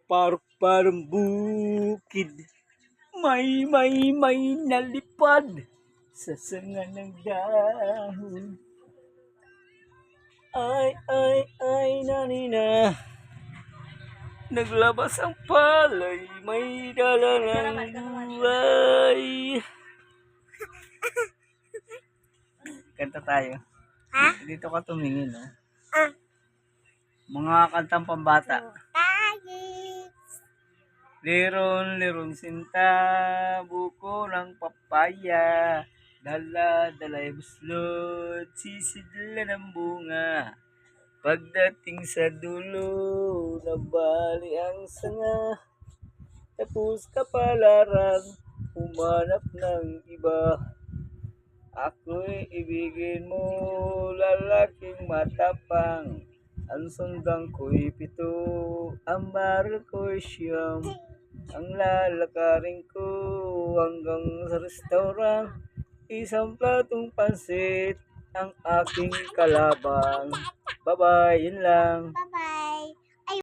parang bukid. May nalipad sa sanga ng dahon. Ay, nanina. Naglabas ang palay, may dala ng buhay. Kanta tayo. Ha? Dito ka tumingin, no? Ah. Mga kantang pambata. Tayo. Liron sinta, buko ng papaya. Dala-dala'y buslot, sisidla ng bunga. Pagdating sa dulo, nabali ang sanga. Tapos kapalaran, humanap ng iba. Ako'y ibigin mo, lalaking matapang. Ang sundang ko'y 7, ang baril ko'y 9. Ang lalakarin ko hanggang sa restaurant. Isang platong pansit ang aking kalabang. Bye-bye, yun lang. Bye-bye.